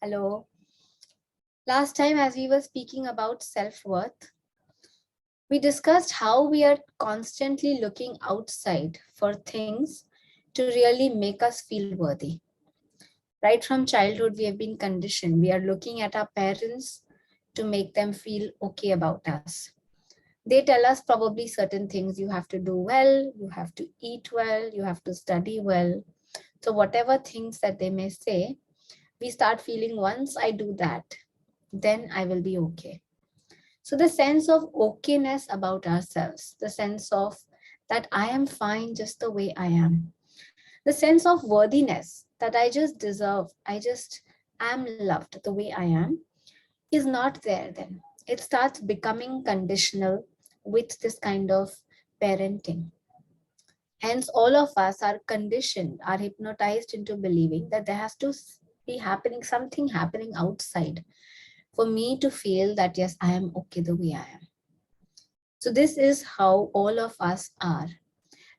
Hello. Last time, as we were speaking about self-worth, we discussed how we are constantly looking outside for things to really make us feel worthy. Right from childhood, we have been conditioned. We are looking at our parents to make them feel okay about us. They tell us probably certain things. You have to do well, you have to eat well, you have to study well. So whatever things that they may say, we start feeling once I do that, then I will be okay. So the sense of okayness about ourselves, the sense of that I am fine just the way I am, the sense of worthiness that I just deserve, I just am loved the way I am, is not there then. It starts becoming conditional with this kind of parenting. Hence, all of us are conditioned, are hypnotized into believing that there has to be happening, something happening outside for me to feel that, yes, I am okay the way I am. So this is how all of us are.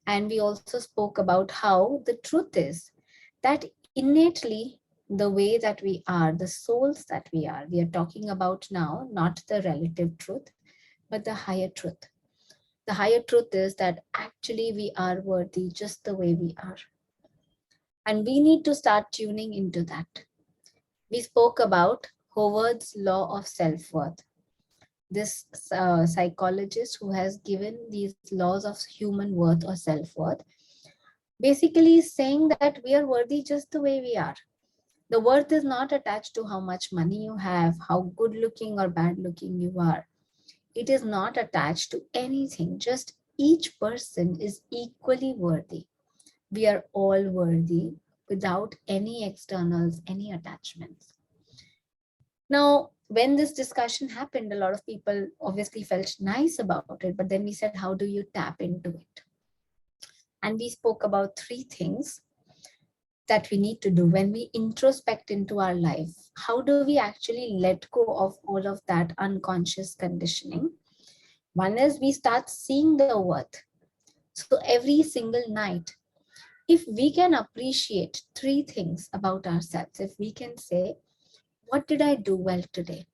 And we also spoke about how the truth is that innately the way that we are, the souls that we are talking about now, not the relative truth, but the higher truth. The higher truth is that actually we are worthy just the way we are. And we need to start tuning into that. We spoke about Howard's law of self-worth. This psychologist who has given these laws of human worth or self-worth basically is saying that we are worthy just the way we are. The worth is not attached to how much money you have, how good looking or bad looking you are. It is not attached to anything. Just each person is equally worthy. We are all worthy without any externals, any attachments. Now, when this discussion happened, a lot of people obviously felt nice about it, but then we said, how do you tap into it? And we spoke about three things that we need to do when we introspect into our life. How do we actually let go of all of that unconscious conditioning? One is we start seeing the worth. So every single night, if we can appreciate three things about ourselves, if we can say, what did I do well today?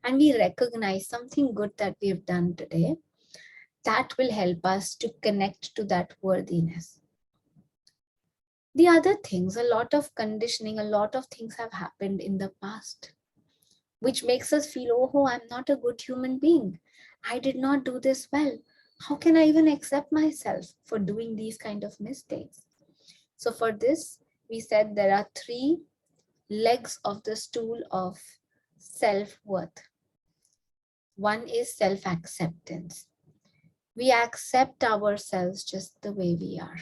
And we recognize something good that we've done today, that will help us to connect to that worthiness. The other things, a lot of conditioning, a lot of things have happened in the past, which makes us feel, oh, I'm not a good human being. I did not do this well. How can I even accept myself for doing these kind of mistakes? So for this, we said there are three legs of the stool of self-worth. One is self-acceptance. We accept ourselves just the way we are.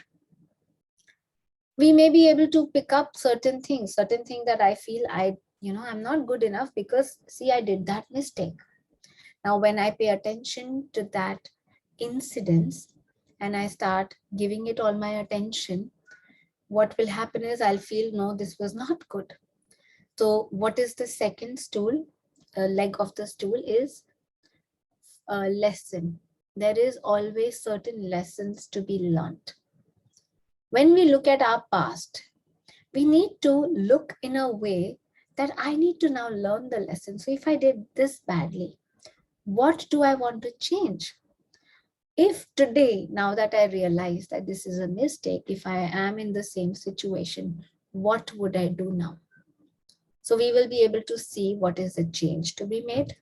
We may be able to pick up certain things that I feel I'm not good enough because see, I did that mistake. Now, when I pay attention to that incidence and I start giving it all my attention, what will happen is I'll feel, no, this was not good. So what is the second stool, leg of the stool is a lesson. There is always certain lessons to be learned. When we look at our past, we need to look in a way that I need to now learn the lesson. So if I did this badly, what do I want to change? If today, now that I realize that this is a mistake, if I am in the same situation, what would I do now? So we will be able to see what is the change to be made.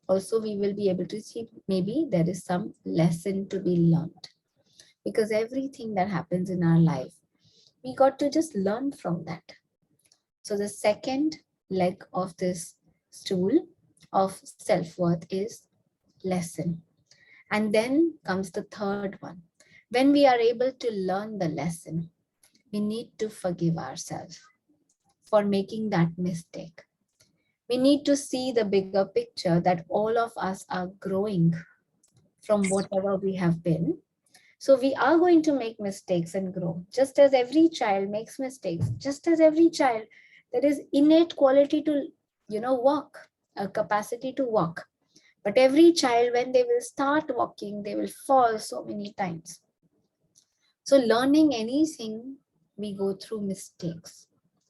Also, we will be able to see maybe there is some lesson to be learned. Because everything that happens in our life, we got to just learn from that. So the second leg of this stool of self-worth is lesson. And then comes the third one. When we are able to learn the lesson, we need to forgive ourselves for making that mistake. We need to see the bigger picture that all of us are growing from whatever we have been. So we are going to make mistakes and grow. Just as every child makes mistakes, just as every child, there is innate quality to, walk, a capacity to walk. But every child, when they will start walking, they will fall so many times. So learning anything We go through mistakes.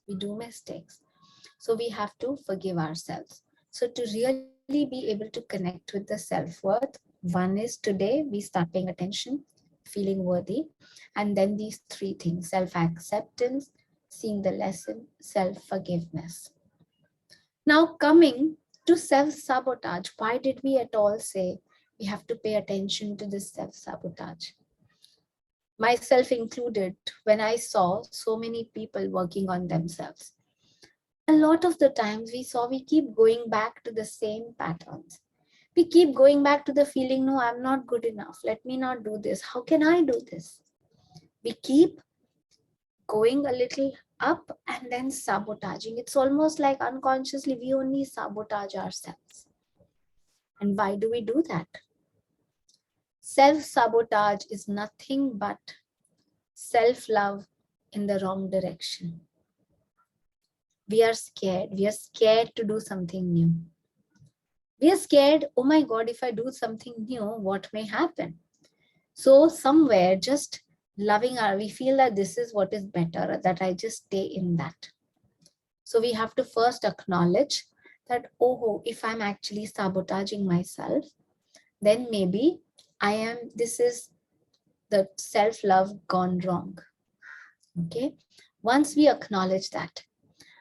We do mistakes. So we have to forgive ourselves. So to really be able to connect with the self-worth, one is today we start paying attention, feeling worthy, and then these three things: self-acceptance, seeing the lesson, self-forgiveness. Now coming to self-sabotage, why did we at all say we have to pay attention to this self-sabotage? Myself included, when I saw so many people working on themselves, a lot of the times we keep going back to the same patterns. We keep going back to the feeling, no, I'm not good enough. Let me not do this. How can I do this? We keep going a little up and then sabotaging. It's almost like unconsciously we only sabotage ourselves. And why do we do that? Self-sabotage is nothing but self-love in the wrong direction. We are scared. We are scared to do something new. We are scared, oh my God, if I do something new, what may happen? So somewhere just we feel that this is what is better, that I just stay in that. So we have to first acknowledge that, oh, if I'm actually sabotaging myself, then maybe this is the self-love gone wrong. Okay. Once we acknowledge that,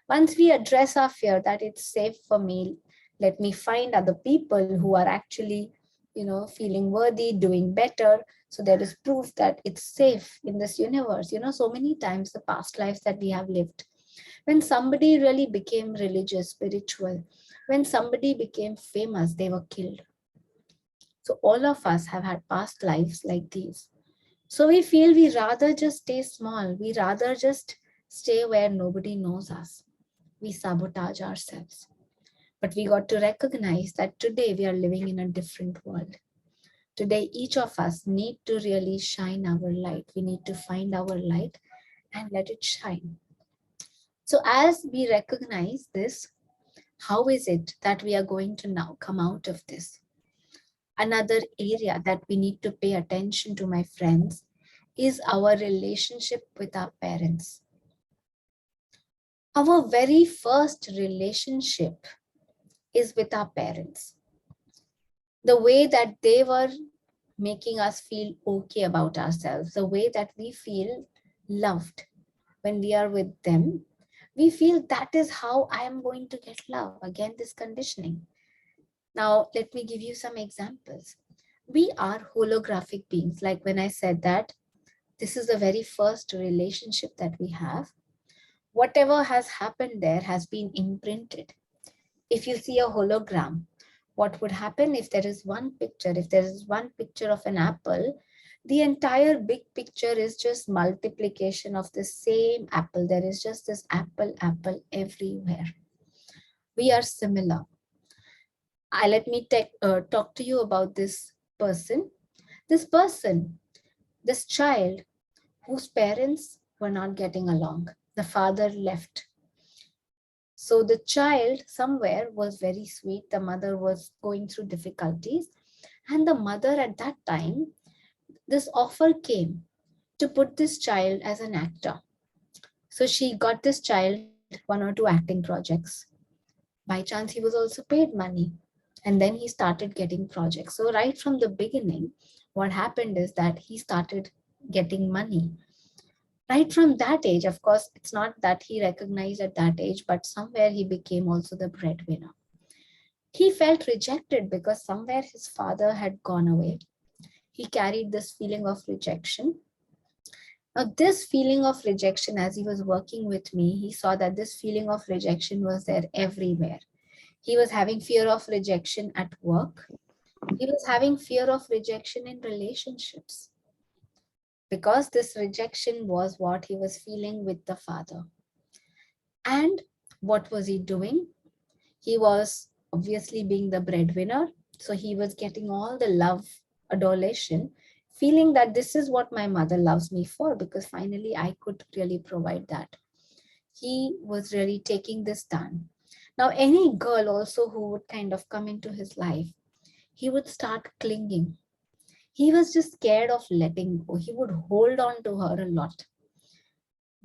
once we address our fear that it's safe for me, let me find other people who are actually, feeling worthy, doing better. So there is proof that it's safe in this universe. So many times the past lives that we have lived, when somebody really became religious, spiritual, when somebody became famous, they were killed. So all of us have had past lives like these. So we feel we rather just stay small. We rather just stay where nobody knows us. We sabotage ourselves. But we got to recognize that today we are living in a different world. Today, each of us need to really shine our light. We need to find our light and let it shine. So as we recognize this, how is it that we are going to now come out of this? Another area that we need to pay attention to, my friends, is our relationship with our parents. Our very first relationship is with our parents. The way that they were making us feel okay about ourselves, the way that we feel loved when we are with them, we feel that is how I am going to get love. Again, this conditioning. Now, let me give you some examples. We are holographic beings. Like when I said that this is the very first relationship that we have, whatever has happened there has been imprinted. If you see a hologram, what would happen if there is one picture? If there is one picture of an apple, the entire big picture is just multiplication of the same apple. There is just this apple everywhere. We are similar. Let me talk to you about this person. This person, this child whose parents were not getting along. The father left. So the child somewhere was very sweet. The mother was going through difficulties. And the mother at that time, this offer came to put this child as an actor. So she got this child one or two acting projects. By chance, he was also paid money. And then he started getting projects. So right from the beginning, what happened is that he started getting money. Right from that age, of course, it's not that he recognized at that age, but somewhere he became also the breadwinner. He felt rejected because somewhere his father had gone away. He carried this feeling of rejection. Now, this feeling of rejection, as he was working with me, he saw that this feeling of rejection was there everywhere. He was having fear of rejection at work. He was having fear of rejection in relationships, because this rejection was what he was feeling with the father. And what was he doing? He was obviously being the breadwinner. So he was getting all the love, adulation, feeling that this is what my mother loves me for, because finally I could really provide that. He was really taking this stand. Now, any girl also who would kind of come into his life, he would start clinging. He was just scared of letting go. He would hold on to her a lot.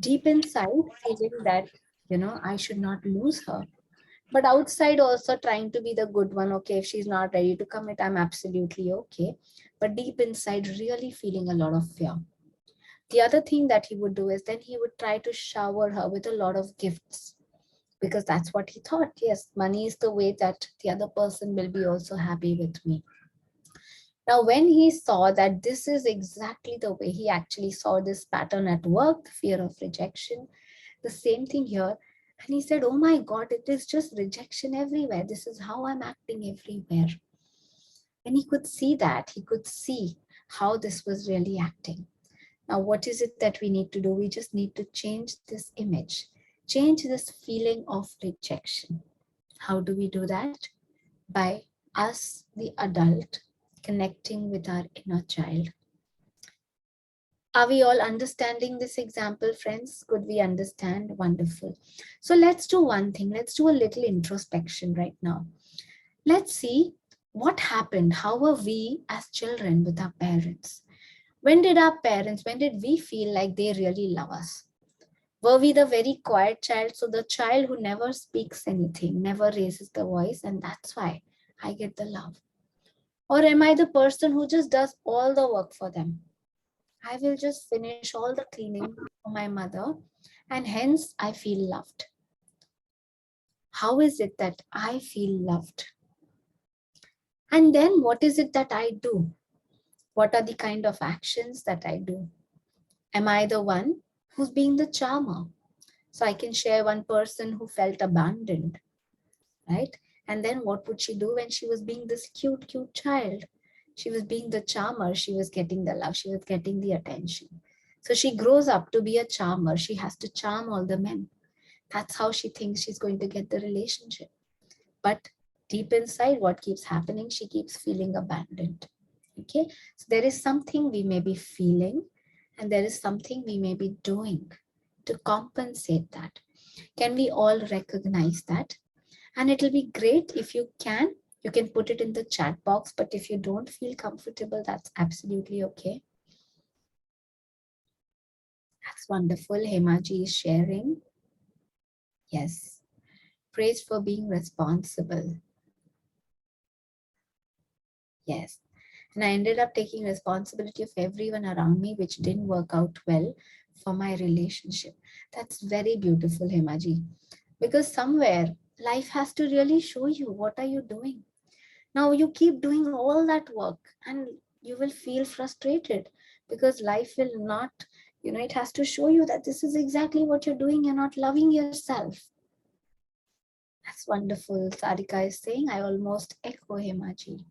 Deep inside, feeling that, I should not lose her. But outside, also trying to be the good one. Okay, if she's not ready to commit, I'm absolutely okay. But deep inside, really feeling a lot of fear. The other thing that he would do is then he would try to shower her with a lot of gifts, because that's what he thought. Yes, money is the way that the other person will be also happy with me. Now, when he saw that this is exactly the way, he actually saw this pattern at work, fear of rejection, the same thing here. And he said, oh my God, it is just rejection everywhere. This is how I'm acting everywhere. And he could see that, he could see how this was really acting. Now, what is it that we need to do? We just need to change this image, change this feeling of rejection. How do we do that? By us, the adult, connecting with our inner child. Are we all understanding this example, friends? Could we understand? Wonderful. So let's do one thing. Let's do a little introspection right now. Let's see what happened. How were we as children with our parents? When did we feel like they really love us? Were we the very quiet child? So the child who never speaks anything, never raises the voice, and that's why I get the love. Or am I the person who just does all the work for them? I will just finish all the cleaning for my mother, and hence I feel loved. How is it that I feel loved? And then what is it that I do? What are the kind of actions that I do? Am I the one who's being the charmer? So I can share one person who felt abandoned, right? And then what would she do when she was being this cute, cute child? She was being the charmer. She was getting the love. She was getting the attention. So she grows up to be a charmer. She has to charm all the men. That's how she thinks she's going to get the relationship. But deep inside, what keeps happening? She keeps feeling abandoned. Okay. So there is something we may be feeling, and there is something we may be doing to compensate that. Can we all recognize that? And it'll be great if you can put it in the chat box, but if you don't feel comfortable, that's absolutely okay. That's wonderful. Hemaji is sharing. Yes. Praise for being responsible. Yes. And I ended up taking responsibility of everyone around me, which didn't work out well for my relationship. That's very beautiful, Hemaji. Because somewhere life has to really show you what are you doing. Now you keep doing all that work and you will feel frustrated because life will not, it has to show you that this is exactly what you're doing. You're not loving yourself. That's wonderful. Sarika is saying, I almost echo Hemaji.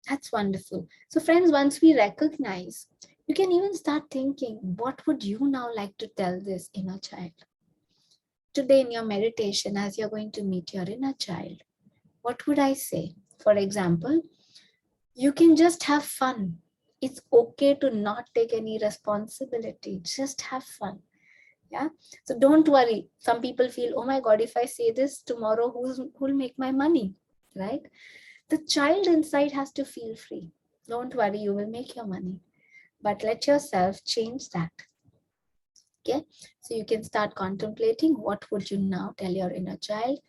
That's wonderful. So friends, once we recognize, you can even start thinking, what would you now like to tell this inner child? Today in your meditation, as you're going to meet your inner child, what would I say? For example, you can just have fun. It's okay to not take any responsibility. Just have fun. Yeah. So don't worry. Some people feel, oh my God, if I say this tomorrow, who'll make my money? Right? The child inside has to feel free. Don't worry, you will make your money. But let yourself change that. Okay. So you can start contemplating what would you now tell your inner child.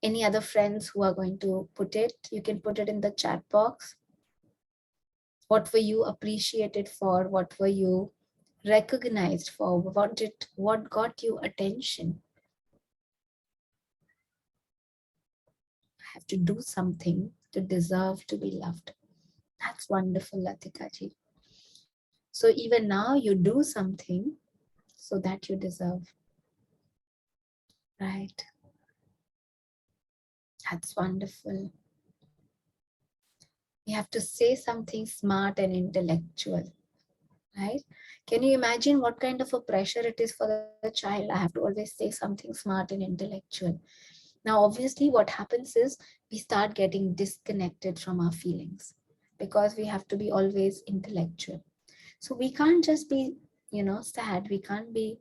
Any other friends who are going to put it, you can put it in the chat box. What were you appreciated for? What were you recognized for? What got you attention? I have to do something to deserve to be loved. That's wonderful, Latika ji. So even now you do something so that you deserve. Right. That's wonderful. You have to say something smart and intellectual. Right? Can you imagine what kind of a pressure it is for the child? I have to always say something smart and intellectual. Now, obviously, what happens is we start getting disconnected from our feelings because we have to be always intellectual. So we can't just be, sad. We can't be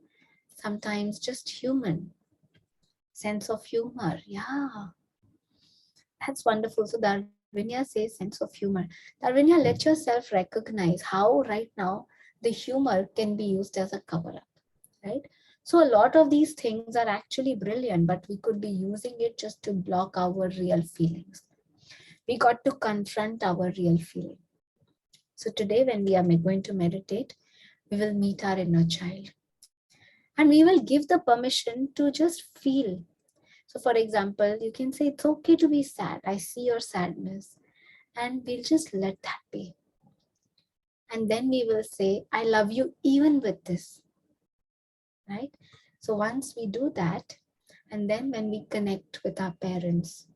sometimes just human. Sense of humor. Yeah, that's wonderful. So Darwinia says sense of humor. Darwinia, let yourself recognize how right now the humor can be used as a cover up. So a lot of these things are actually brilliant, but we could be using it just to block our real feelings. We got to confront our real feeling. So today when we are going to meditate, we will meet our inner child. And we will give the permission to just feel. So for example, you can say, it's okay to be sad. I see your sadness. And we'll just let that be. And then we will say, I love you even with this. Right? So once we do that, and then when we connect with our parents,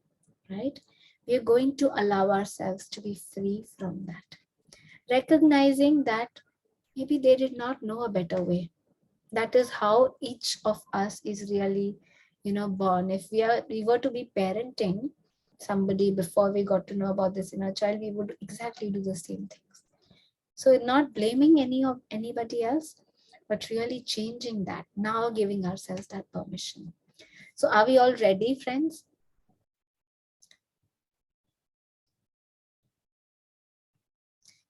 right, we are going to allow ourselves to be free from that. Recognizing that maybe they did not know a better way. That is how each of us is really, born. If we were to be parenting somebody before we got to know about this inner child, we would exactly do the same things. So not blaming anybody else, but really changing that, now giving ourselves that permission. So are we all ready, friends?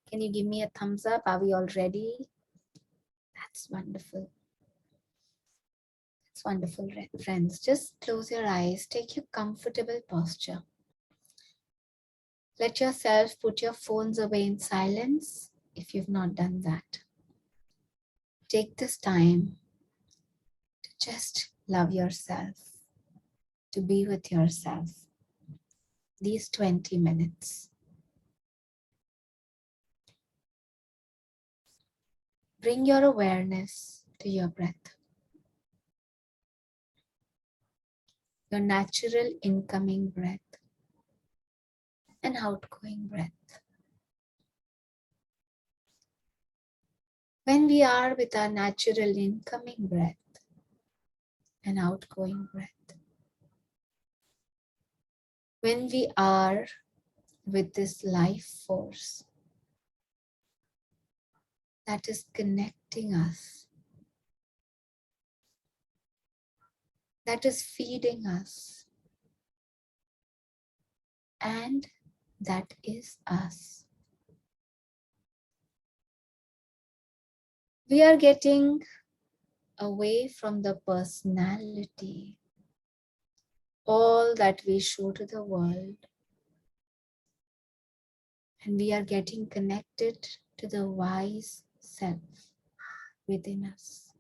Can you give me a thumbs up? Are we all ready? That's wonderful. That's wonderful, friends. Just close your eyes, take your comfortable posture. Let yourself put your phones away in silence if you've not done that. Take this time to just love yourself, to be with yourself. These 20 minutes. Bring your awareness to your breath. Your natural incoming breath and outgoing breath. When we are with our natural incoming breath and outgoing breath, when we are with this life force that is connecting us, that is feeding us, and that is us. We are getting away from the personality, all that we show to the world, and we are getting connected to the wise self within us.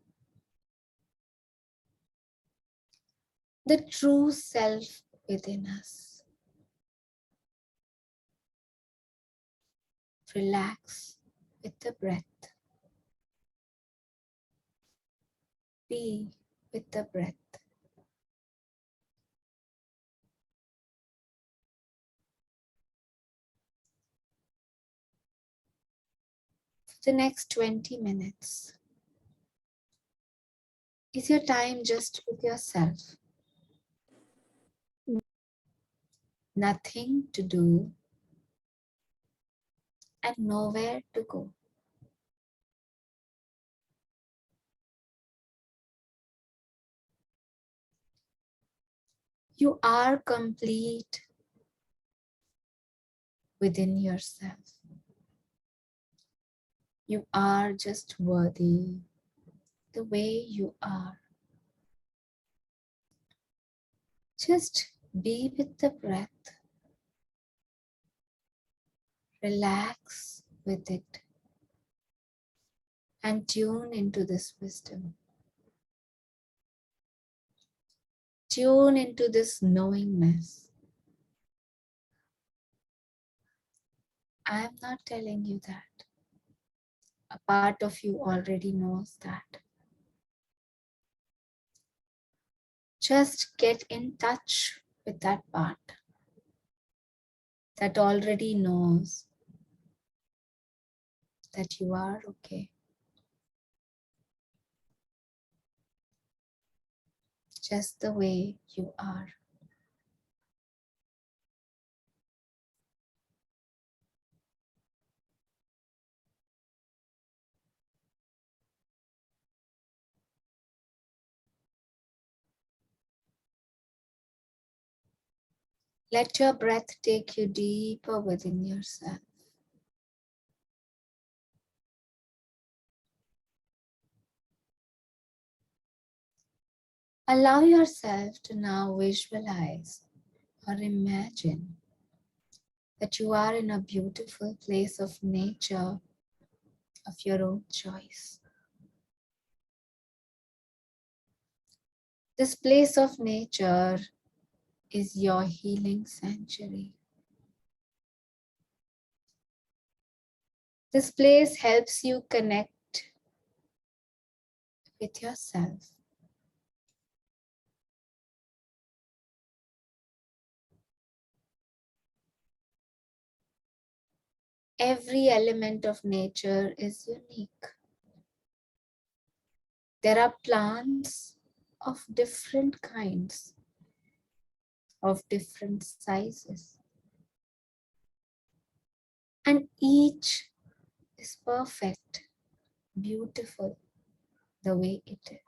The true self within us. Relax with the breath. Be with the breath. For the next 20 minutes is your time just with yourself. Nothing to do and nowhere to go. You are complete within yourself. You are just worthy the way you are. Just be with the breath. Relax with it and tune into this wisdom. Tune into this knowingness. I am not telling you that. A part of you already knows that. Just get in touch with that part that already knows that you are okay. Just the way you are. Let your breath take you deeper within yourself. Allow yourself to now visualize or imagine that you are in a beautiful place of nature of your own choice. This place of nature is your healing sanctuary. This place helps you connect with yourself. Every element of nature is unique. There are plants of different kinds, of different sizes, and each is perfect, beautiful the way it is.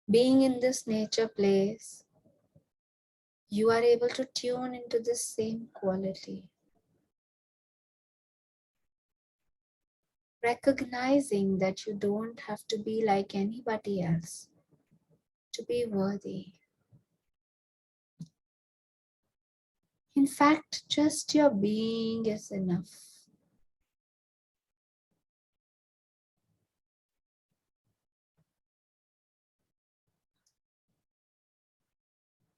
Being in this nature place, you are able to tune into this same quality, recognizing that you don't have to be like anybody else to be worthy. In fact, just your being is enough.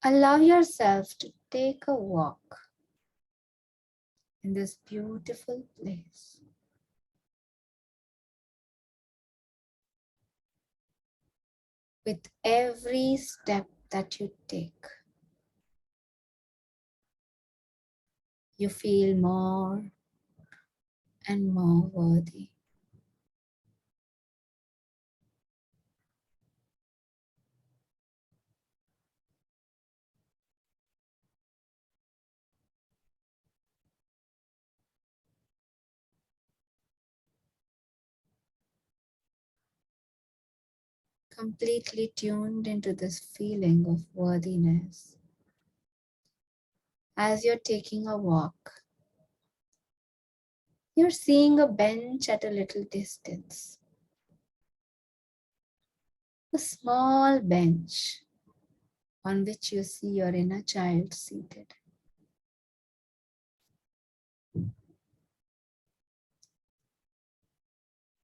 Allow yourself to take a walk in this beautiful place. With every step that you take, you feel more and more worthy. Completely tuned into this feeling of worthiness. As you're taking a walk, you're seeing a bench at a little distance. A small bench on which you see your inner child seated.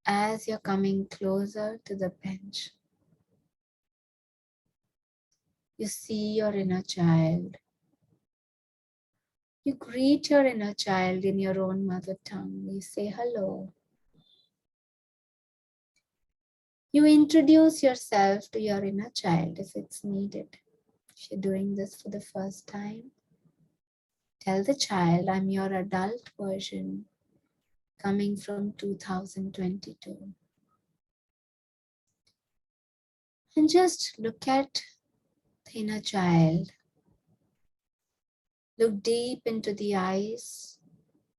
As you're coming closer to the bench, you see your inner child. You greet your inner child in your own mother tongue. You say hello. You introduce yourself to your inner child if it's needed. If you're doing this for the first time, tell the child, I'm your adult version coming from 2022. And just look at the inner child. Look deep into the eyes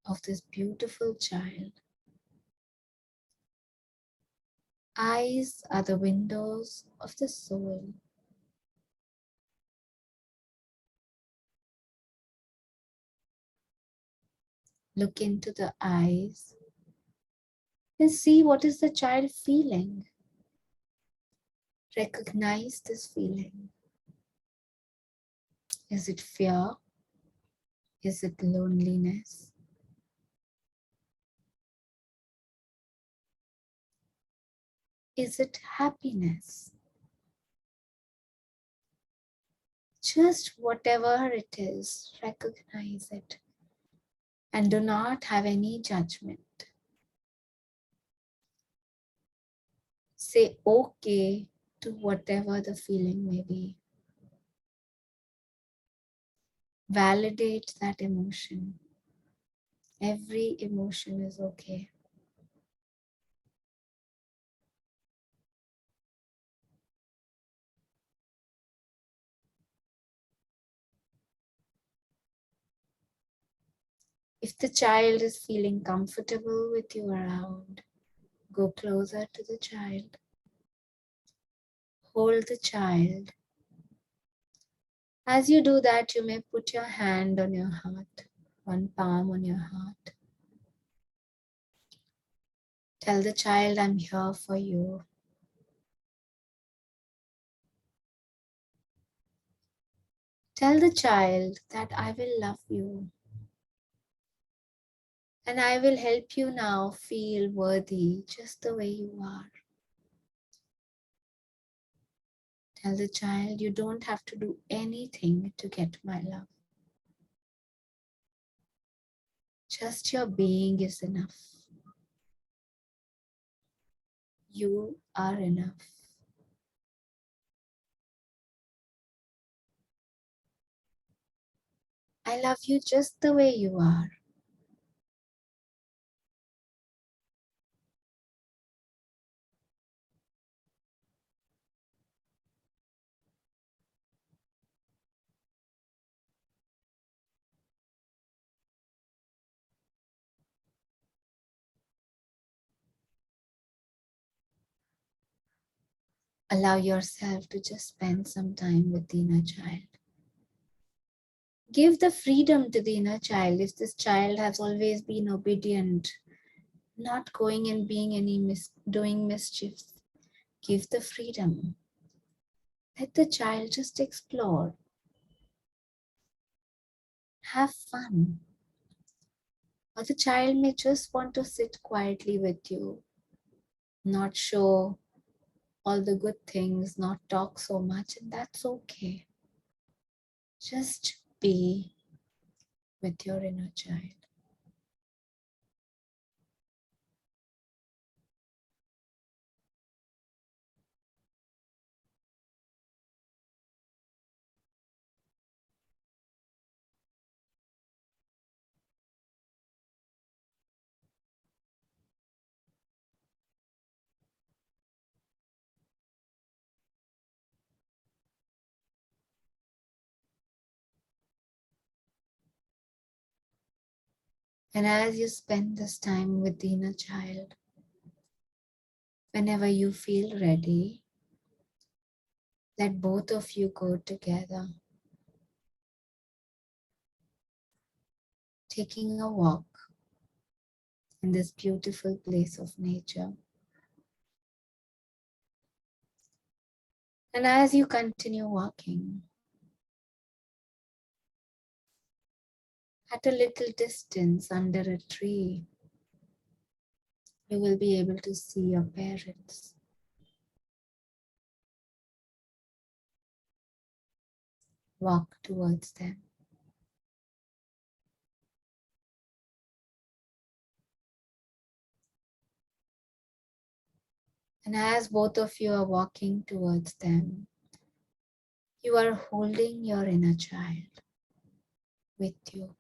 of this beautiful child. Eyes are the windows of the soul. Look into the eyes and see what is the child feeling. Recognize this feeling. Is it fear? Is it loneliness? Is it happiness? Just whatever it is, recognize it and do not have any judgment. Say okay to whatever the feeling may be. Validate that emotion. Every emotion is okay. If the child is feeling comfortable with you around, go closer to the child. Hold the child. As you do that, you may put your hand on your heart, one palm on your heart. Tell the child, I'm here for you. Tell the child that I will love you and I will help you now feel worthy just the way you are. Tell the child, you don't have to do anything to get my love. Just your being is enough. You are enough. I love you just the way you are. Allow yourself to just spend some time with the inner child. Give the freedom to the inner child. If this child has always been obedient, not going and being doing mischiefs, give the freedom. Let the child just explore. Have fun. Or the child may just want to sit quietly with you, not show all the good things, not talk so much, and that's okay. Just be with your inner child. And as you spend this time with the inner child, whenever you feel ready, let both of you go together, taking a walk in this beautiful place of nature. And as you continue walking, at a little distance under a tree, you will be able to see your parents. Walk towards them. And as both of you are walking towards them, you are holding your inner child with you.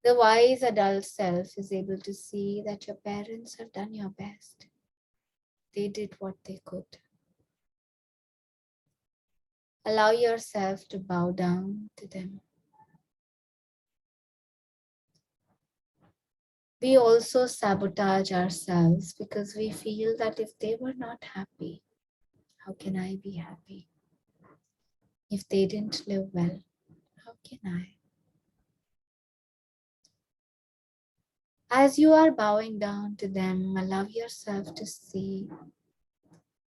The wise adult self is able to see that your parents have done your best. They did what they could. Allow yourself to bow down to them. We also sabotage ourselves because we feel that if they were not happy, how can I be happy? If they didn't live well, how can I? As you are bowing down to them, allow yourself to see,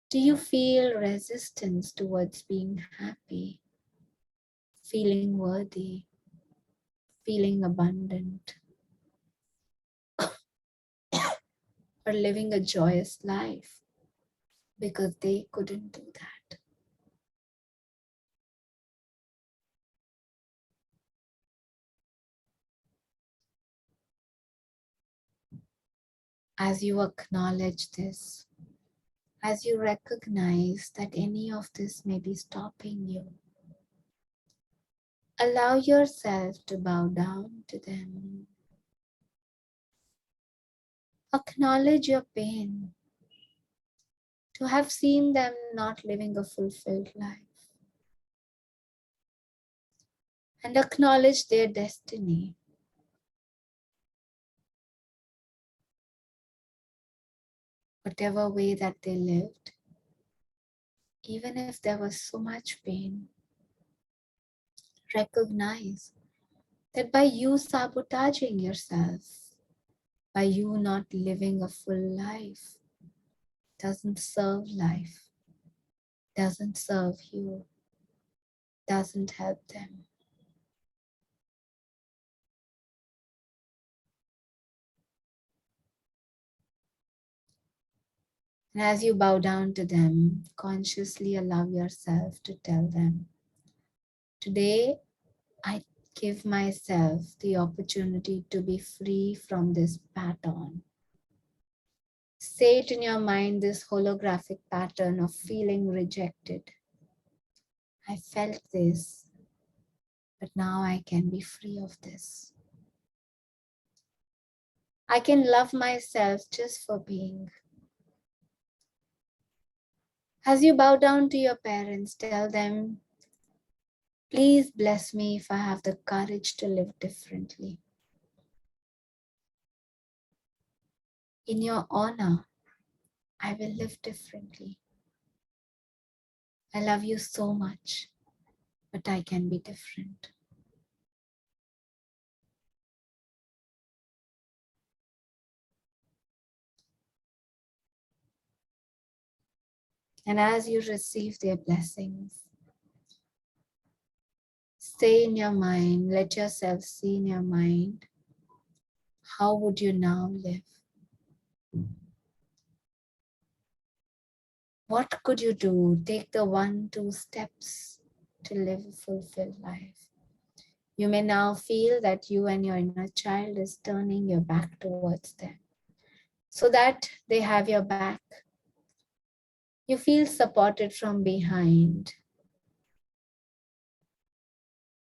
do you feel resistance towards being happy, feeling worthy, feeling abundant, or living a joyous life because they couldn't do that? As you acknowledge this, as you recognize that any of this may be stopping you, allow yourself to bow down to them. Acknowledge your pain, to have seen them not living a fulfilled life, and acknowledge their destiny. Whatever way that they lived, even if there was so much pain, recognize that by you sabotaging yourself, by you not living a full life, doesn't serve life, doesn't serve you, doesn't help them. And as you bow down to them, consciously allow yourself to tell them, today I give myself the opportunity to be free from this pattern. Say it in your mind, this holographic pattern of feeling rejected. I felt this, but now I can be free of this. I can love myself just for being. As you bow down to your parents, tell them, please bless me if I have the courage to live differently. In your honor, I will live differently. I love you so much, but I can be different. And as you receive their blessings, say in your mind, let yourself see in your mind, how would you now live? What could you do? Take the 1-2 steps to live a fulfilled life. You may now feel that you and your inner child is turning your back towards them so that they have your back. You feel supported from behind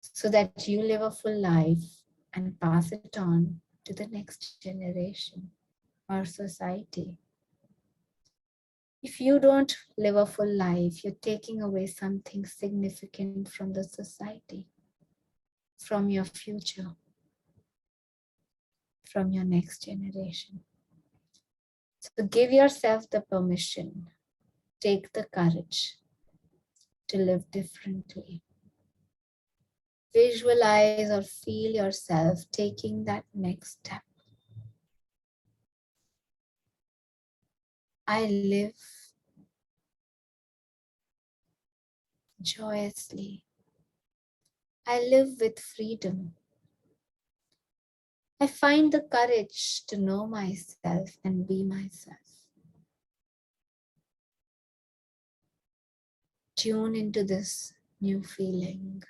so that you live a full life and pass it on to the next generation or society. If you don't live a full life, you're taking away something significant from the society, from your future, from your next generation. So give yourself the permission, take the courage to live differently. Visualize or feel yourself taking that next step. I live joyously. I live with freedom. I find the courage to know myself and be myself. Tune into this new feeling.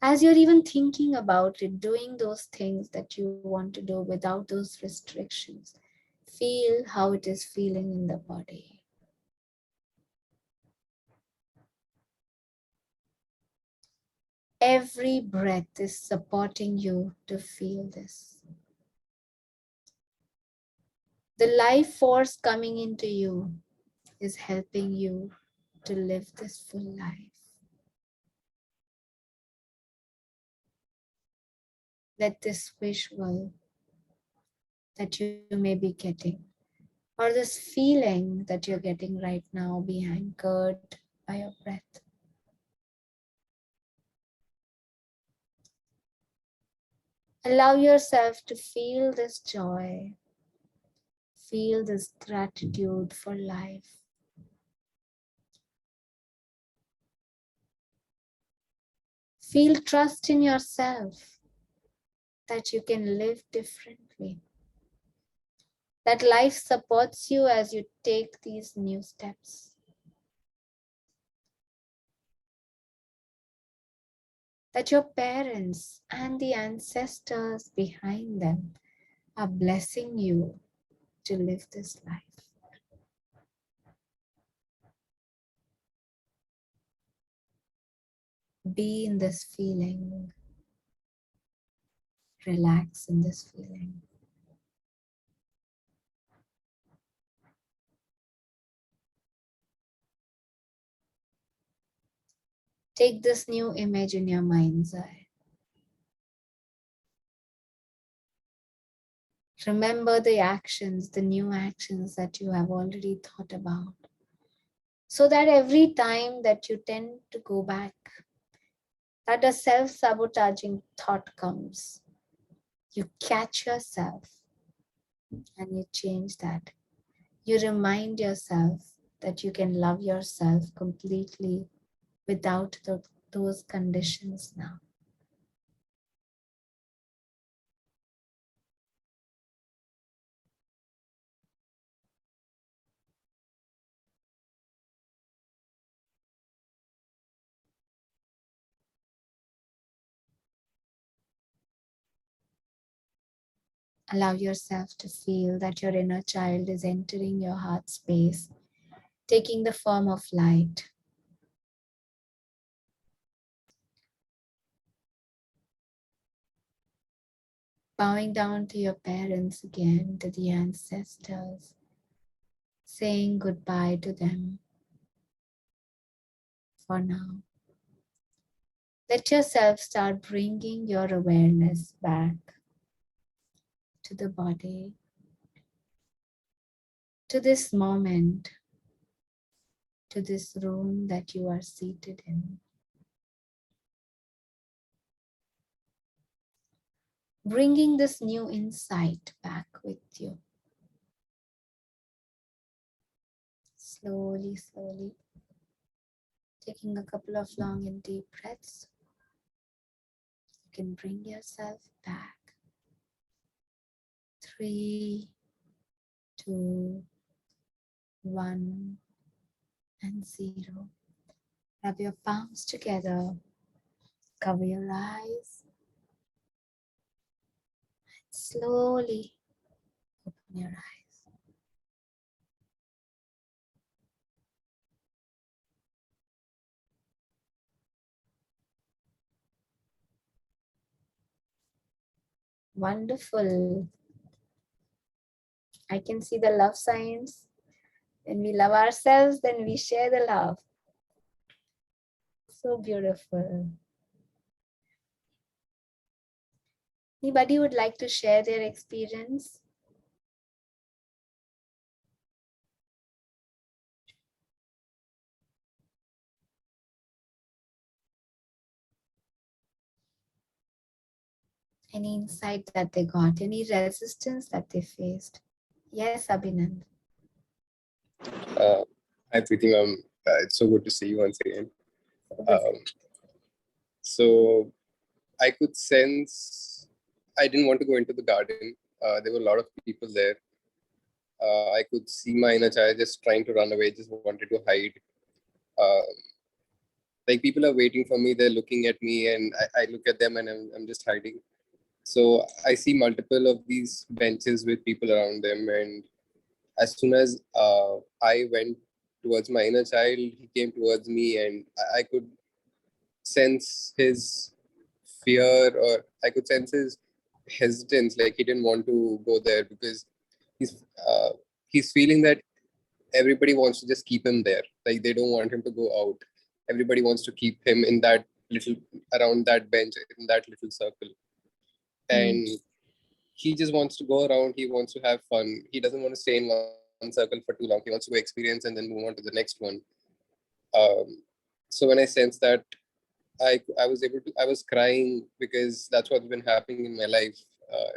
As you're even thinking about it, doing those things that you want to do without those restrictions, feel how it is feeling in the body. Every breath is supporting you to feel this. The life force coming into you is helping you to live this full life. Let this visual that you may be getting, or this feeling that you're getting right now, be anchored by your breath. Allow yourself to feel this joy, feel this gratitude for life. Feel trust in yourself that you can live differently, that life supports you as you take these new steps, that your parents and the ancestors behind them are blessing you to live this life. Be in this feeling, relax in this feeling. Take this new image in your mind's eye. Remember the actions, the new actions that you have already thought about, so that every time that you tend to go back, that a self-sabotaging thought comes, You catch yourself and you change that. You remind yourself that you can love yourself completely without those conditions now. Allow yourself to feel that your inner child is entering your heart space, taking the form of light. Bowing down to your parents again, to the ancestors, saying goodbye to them for now. Let yourself start bringing your awareness back to the body, to this moment, to this room that you are seated in. Bringing this new insight back with you. Slowly, slowly. Taking a couple of long and deep breaths. You can bring yourself back. 3, 2, 1, and 0. Rub your palms together. Cover your eyes. Slowly open your eyes. Wonderful. I can see the love signs. When we love ourselves, then we share the love. So beautiful. Anybody would like to share their experience? Any insight that they got? Any resistance that they faced? Yes, Abhinand. Hi, Preeti ma'am. It's so good to see you once again. Um, so I could sense I didn't want to go into the garden. There were a lot of people there. I could see my inner child just trying to run away, just wanted to hide. Uh, like people are waiting for me, they're looking at me, and I look at them and I'm just hiding. So I see multiple of these benches with people around them, and as soon as I went towards my inner child, he came towards me, and I could sense his fear, or I could sense his hesitance. Like he didn't want to go there because he's uh, he's feeling that everybody wants to just keep him there. Like they don't want him to go out. Everybody wants to keep him in that little around that bench in that little circle, and he just wants to go around. He wants to have fun. He doesn't want to stay in one circle for too long. He wants to go experience and then move on to the next one. So when I sensed that, I was able to I was crying because that's what's been happening in my life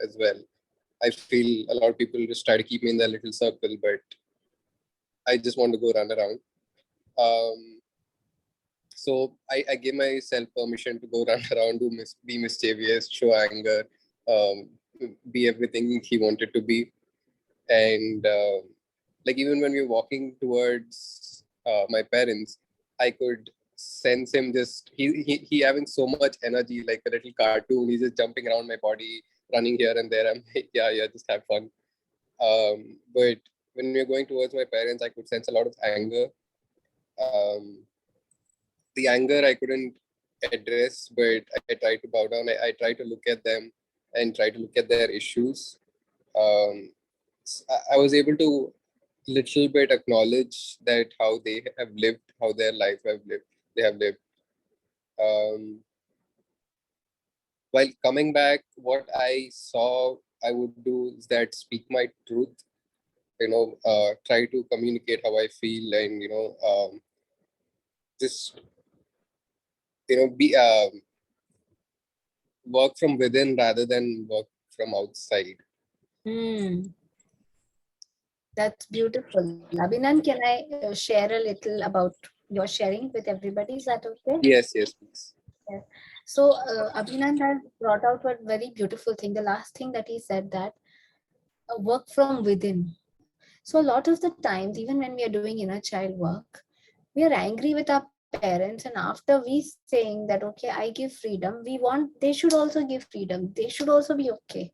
as well. I feel a lot of people just try to keep me in their little circle, but I just want to go run around. Um, so I gave myself permission to go run around, be mischievous, show anger, um, be everything he wanted to be, and like even when we were walking towards my parents, I could sense him just he having so much energy, like a little cartoon. He's just jumping around my body, running here and there. I'm like, yeah, just have fun. But when we were going towards my parents, I could sense a lot of anger. um, the anger I couldn't address, but I tried to bow down. I tried to look at them and try to look at their issues. I was able to little bit acknowledge that how they have lived, how their life have lived, they have lived. Um, while coming back, what I saw I would do is that speak my truth. Try to communicate how I feel, and just be work from within rather than work from outside. That's beautiful. Abhinan, can I share a little about your sharing with everybody? Is that okay? Yes, please. Yeah. So Abhinan has brought out a very beautiful thing. The last thing that he said, that work from within. So a lot of the times, even when we are doing inner child work, we are angry with our parents, and after we saying that, okay, I give freedom, we want they should also give freedom. They should also be okay.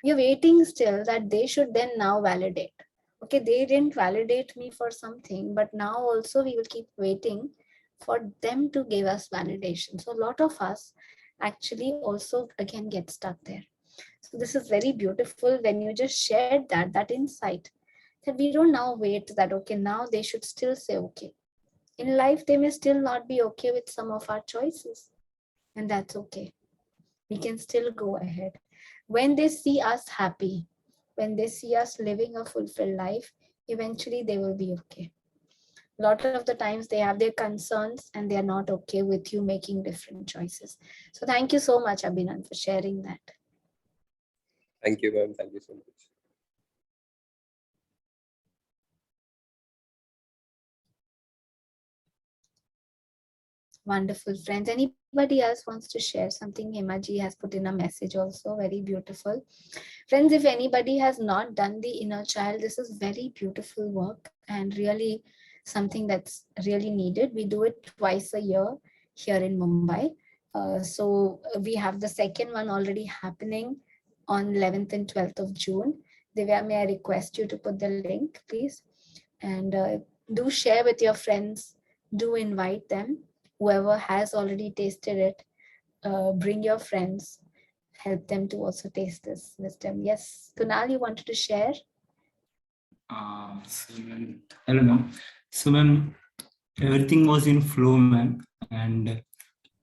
We are waiting still that they should then now validate. Okay, they didn't validate me for something, but now also we will keep waiting for them to give us validation. So a lot of us actually also again get stuck there. So this is very beautiful when you just shared that insight, that we don't now wait that okay, now they should still say okay. In life they may still not be okay with some of our choices, and that's okay. We can still go ahead. When they see us happy, when they see us living a fulfilled life, eventually they will be okay. A lot of the times they have their concerns and they are not okay with you making different choices. So thank you so much, Abhinan, for sharing that. Thank you, ma'am. Thank you so much. Wonderful, friends. Anybody else wants to share something? Himaji has put in a message also, very beautiful. Friends, if anybody has not done the inner child, this is very beautiful work and really something that's really needed. We do it twice a year here in Mumbai. So we have the second one already happening on 11th and 12th of June. Divya, may I request you to put the link, please? And do share with your friends, do invite them. Whoever has already tasted it, bring your friends, help them to also taste this wisdom. Yes, Kunal, you wanted to share? Hello, ma'am. So, ma'am, everything was in flow, ma'am, and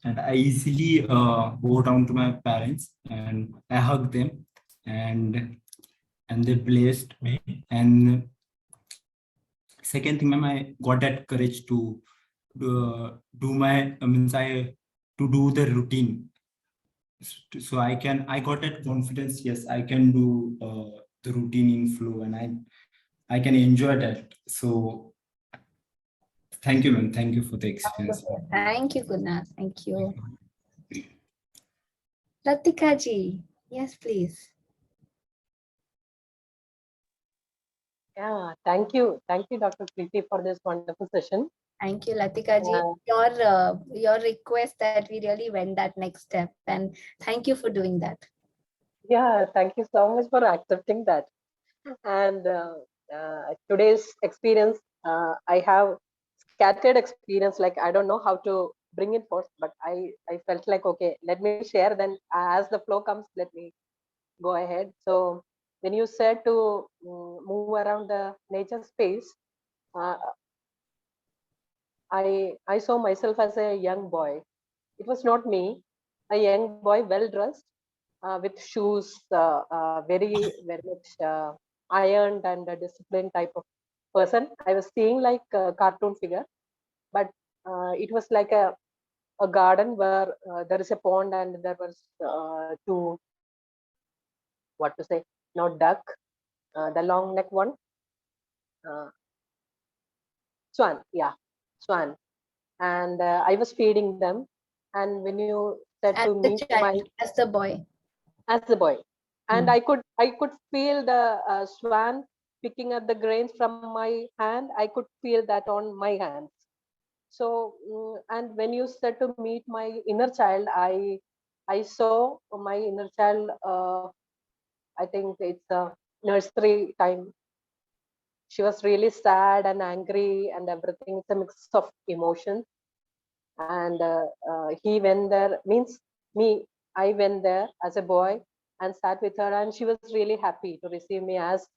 I easily go down to my parents and I hugged them, and they blessed me. And second thing, ma'am, I got that courage to do my means I to do the routine. So I got that confidence. Yes, I can do the routine in flow, and I can enjoy that. So thank you, ma'am. Thank you for the experience. Thank you, Kunal. Thank you. Latika ji, yes, please. Yeah, thank you, Dr. Preeti, for this wonderful session. Thank you, Latika ji. Uh, Your request that we really went that next step, and thank you for doing that. yeah, thank you so much for accepting that. And today's experience, I have scattered experience. Like I don't know how to bring it forth, but I felt like okay, let me share. Then as the flow comes, let me go ahead. So when you said to move around the nature space, uh, I saw myself as a young boy. It was not me, a young boy, well dressed, with shoes, very much ironed and a disciplined type of person. I was seeing like a cartoon figure, but it was like a garden where there is a pond and there was two, what to say, not duck, the long neck one, uh, swan, yeah, swan. And I was feeding them. And when you said As to the meet my child, as the boy. as a boy, and Hmm. I could feel the swan picking up the grains from my hand. I could feel that on my hands. So and when you said to meet my inner child, I saw my inner child. I think it's a nursery time. She was really sad and angry and everything. It's a mix of emotions. And he went there, means me, I went there as a boy and sat with her, and she was really happy to receive me as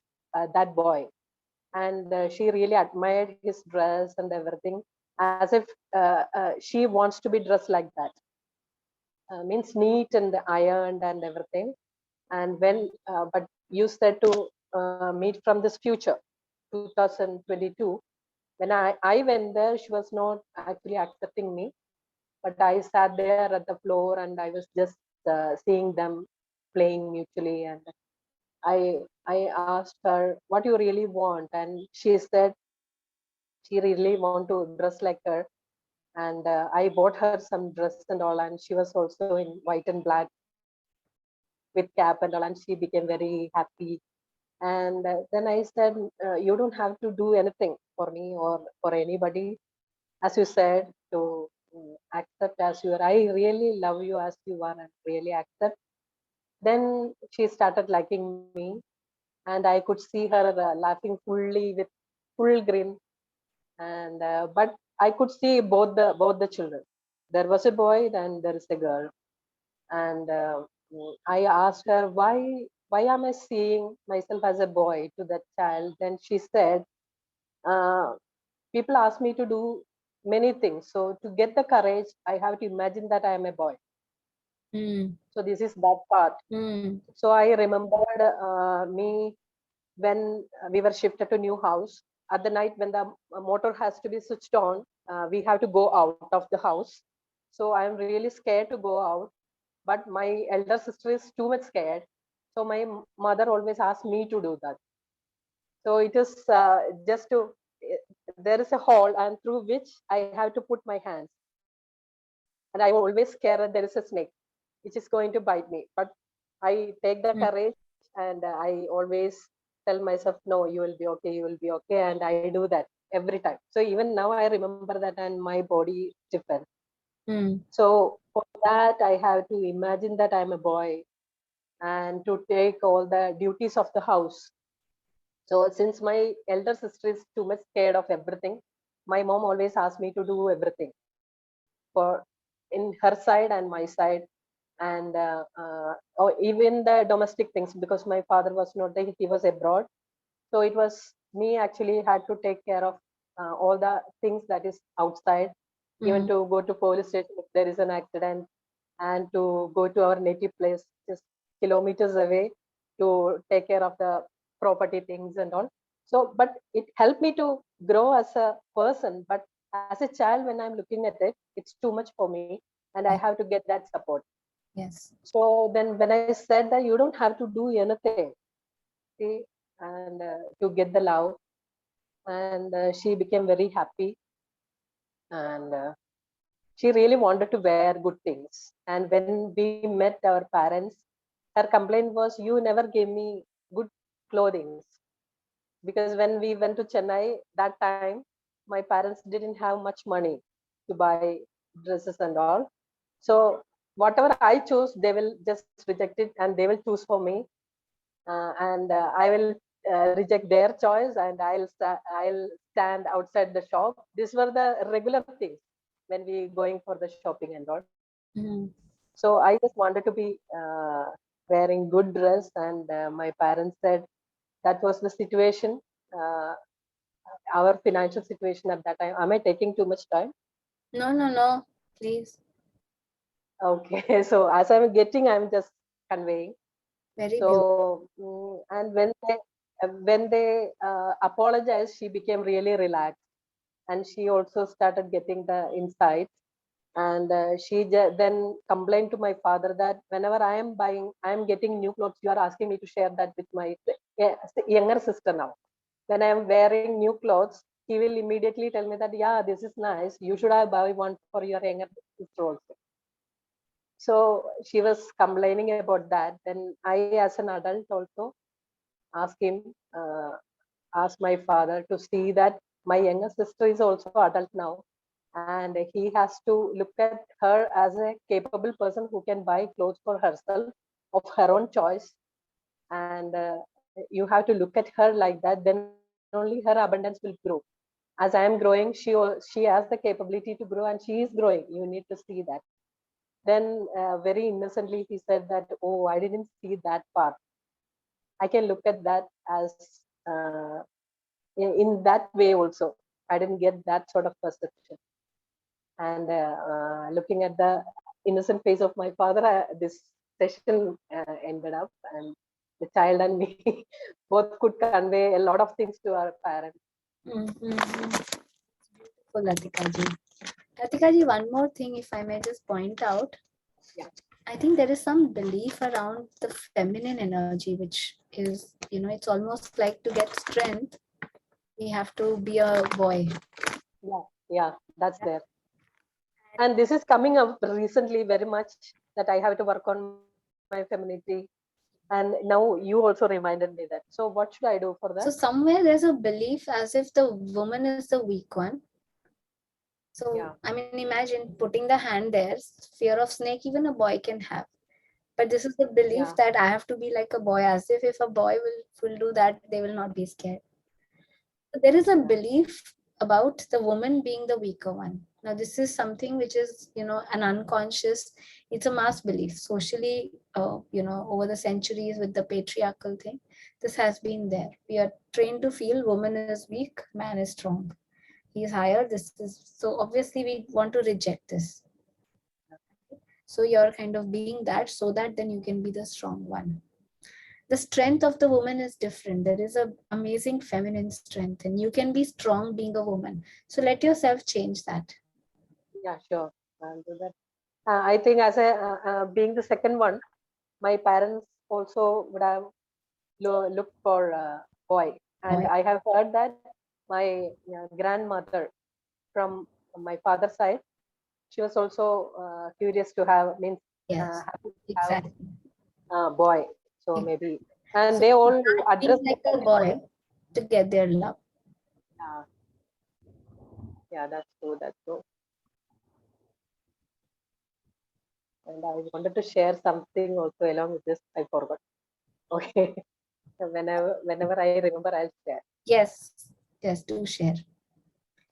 that boy. And she really admired his dress and everything, as if she wants to be dressed like that, means neat and ironed and everything. And when but you said to meet from this future 2022. When I went there, she was not actually accepting me, but I sat there at the floor and I was just seeing them. playing mutually. And I asked her, what you really want? And she said she really want to dress like her. And I bought her some dress and all, and she was also in white and black with cap and all, and she became very happy. And then I said, you don't have to do anything for me or for anybody, as you said, to accept as you are. I really love you as you are and really accept. Then she started liking me, and I could see her laughing fully with full grin. And but I could see both the children. There was a boy, and there is a girl. And I asked her, why am I seeing myself as a boy to that child? Then she said, uh, people ask me to do many things, so to get the courage I have to imagine that I am a boy. So this is that part. So I remembered me when we were shifted to new house. At the night when the motor has to be switched on, we have to go out of the house. So I am really scared to go out, but my elder sister is too much scared. So my mother always asks me to do that. So it is just to, there is a hole and through which I have to put my hands. And I always scared that there is a snake which is going to bite me. But I take the courage, and I always tell myself, no, you will be okay, you will be okay. And I do that every time. So even now I remember that, and my body stiffens. So for that, I have to imagine that I'm a boy and to take all the duties of the house. So since my elder sister is too much scared of everything, my mom always asks me to do everything for in her side and my side. And or even the domestic things, because my father was not there, he was abroad. So it was me actually had to take care of all the things that is outside, even to go to police station if there is an accident, and to go to our native place just kilometers away to take care of the property things and all. So but it helped me to grow as a person. But as a child, when I'm looking at it, it's too much for me, and I have to get that support. Yes. So then when I said that you don't have to do anything, see, and to get the love. And she became very happy. And she really wanted to wear good things. And when we met our parents, her complaint was, you never gave me good clothing. Because when we went to Chennai that time, my parents didn't have much money to buy dresses and all. So whatever I choose, they will just reject it and they will choose for me. And I will reject their choice, and I'll stand outside the shop. These were the regular things when we going for the shopping and all. So I just wanted to be wearing good dress, and my parents said that was the situation, uh, our financial situation at that time. Am I taking too much time? No, please. Okay, so as I'm getting, I'm just conveying. Very beautiful. So and when they apologized, she became really relaxed, and she also started getting the insights. And she then complained to my father that whenever I am getting new clothes, you are asking me to share that with my younger sister now. When I am wearing new clothes, he will immediately tell me that, yeah, this is nice, you should have buy one for your younger sister also. So she was complaining about that. Then I, as an adult, also ask him, ask my father to see that my younger sister is also adult now, and he has to look at her as a capable person who can buy clothes for herself of her own choice. And you have to look at her like that. Then only her abundance will grow. As I am growing, she has the capability to grow, and she is growing. You need to see that. Then very innocently he said that, oh, I didn't see that part. I can look at that as in that way also. I didn't get that sort of perception. And looking at the innocent face of my father, this session ended up, and the child and me both could convey a lot of things to our parents. Beautiful, Latika ji. Latika ji, one more thing, if I may just point out. Yeah. I think there is some belief around the feminine energy, which is, it's almost like to get strength, we have to be a boy. Yeah, that's there. And this is coming up recently very much, that I have to work on my femininity. And now you also reminded me that. So what should I do for that? So somewhere there's a belief as if the woman is the weak one. Yeah, So I mean, imagine putting the hand there. Fear of snake, even a boy can have. But this is the yeah, belief that I have to be like a boy, as if a boy will do that, they will not be scared. There is a yeah, belief about the woman being the weaker one. Now, this is something which is, an unconscious, it's a mass belief. Socially, over the centuries with the patriarchal thing, this has been there. We are trained to feel woman is weak, man is strong. He is higher. This is so obviously we want to reject this. So you're kind of being that so that then you can be the strong one. The strength of the woman is different. There is a amazing feminine strength, and you can be strong being a woman. So let yourself change that. yeah, sure. I'll do that. I think as a being the second one, my parents also would have looked for a boy, and Boy. I have heard that my grandmother from my father's side, she was also curious to have, means Yes, happy to have exactly. a boy. So Exactly. maybe, and So they all start address being that like a as a boy. boy to get their love. Yeah, yeah, that's true. That's true. And I wanted to share something also along with this. I forgot. Okay. So whenever I remember, I'll share. Yes, yes, do share.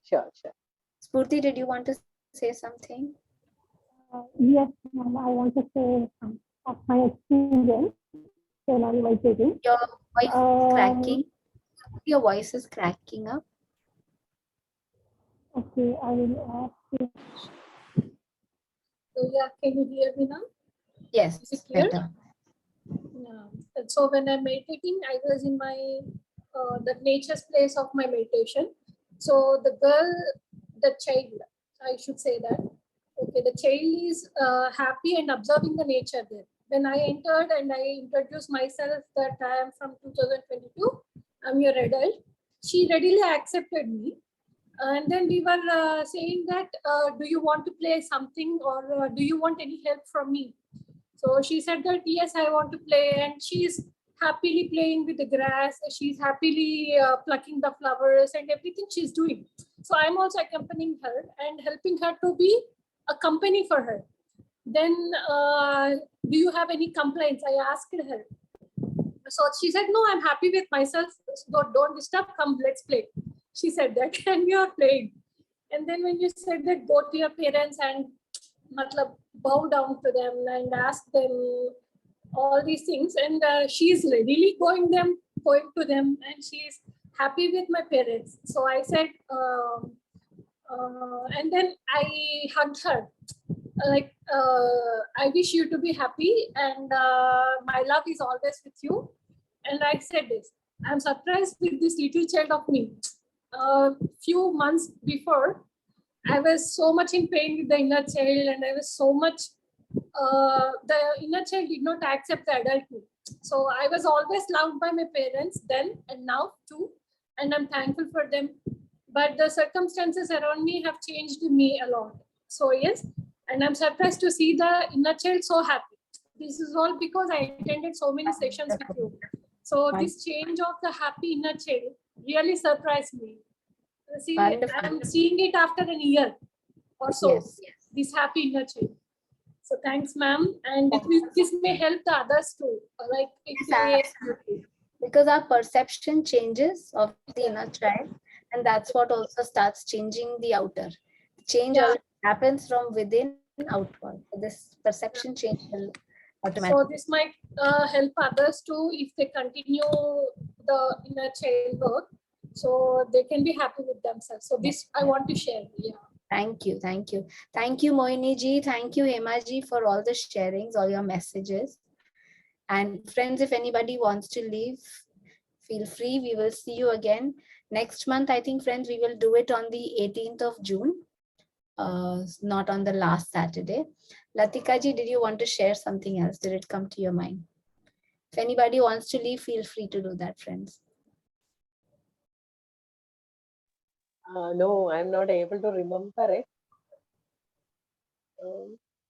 Sure, sure. Spurti, did you want to say something? Yes, ma'am, I want to say some of my experience when I was dating. Your voice is Um, cracking. Your voice is cracking up. okay, I will say, So yeah, can you hear me now? Is it Yes, clear? better. Yeah. And so when I'm meditating, I was in my the nature's place of my meditation. So the girl, the child, I should say that. Okay, the child is happy and observing the nature there. When I entered and I introduced myself that I am from 2022, I'm your adult. She readily accepted me. And then we were saying that, do you want to play something, or do you want any help from me? So she said that, yes, I want to play. And she's happily playing with the grass. She's happily plucking the flowers and everything she's doing. So I'm also accompanying her and helping her to be a company for her. Then, do you have any complaints? I asked her. So she said, no, I'm happy with myself. Don't disturb. Come, let's play. She said that, and we are playing. And then when you said that, go to your parents and matlab, bow down to them and ask them all these things. And she's readily going to them, and she's happy with my parents. So I said, and then I hugged her like, I wish you to be happy, and my love is always with you. And I said this, I'm surprised with this little child of me. A few months before, I was so much in pain with the inner child, and I was so much, the inner child did not accept the adult me. So I was always loved by my parents then and now too, and I'm thankful for them. But the circumstances around me have changed me a lot. So yes, and I'm surprised to see the inner child so happy. This is all because I attended so many sessions with you. So this change of the happy inner child really surprised me. See, Wonderful. I'm seeing it after a year or so. Yes. This happy inner child. So thanks, ma'am. And this may help the others too. Like if Yes, they, absolutely. Because our perception changes of the inner child, and that's what also starts changing the outer. Change yeah. always happens from within outward. So this perception change will automatically. So this might help others too if they continue the inner child work. So they can be happy with themselves. So this I want to share. Yeah. Thank you. Thank you. Thank you, Moini ji. Thank you, Hema ji, for all the sharings, all your messages. And friends, if anybody wants to leave, feel free. We will see you again next month. I think, friends, we will do it on the 18th of June. not on the last Saturday. Latika ji, did you want to share something else? Did it come to your mind? If anybody wants to leave, feel free to do that, friends. No, I'm not able to remember it.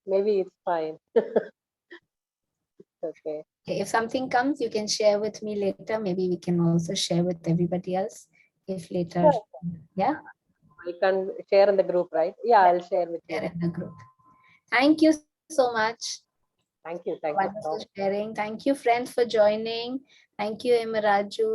Maybe it's fine. Okay. Okay, if something comes, you can share with me later. Maybe we can also share with everybody else if later. Sure. Yeah. I can share in the group, right? Yeah, I'll share with you. Share in the group. Thank you so much. Thank you. Wonderful sharing. Thank you, friends, for joining. Thank you, Emiraju.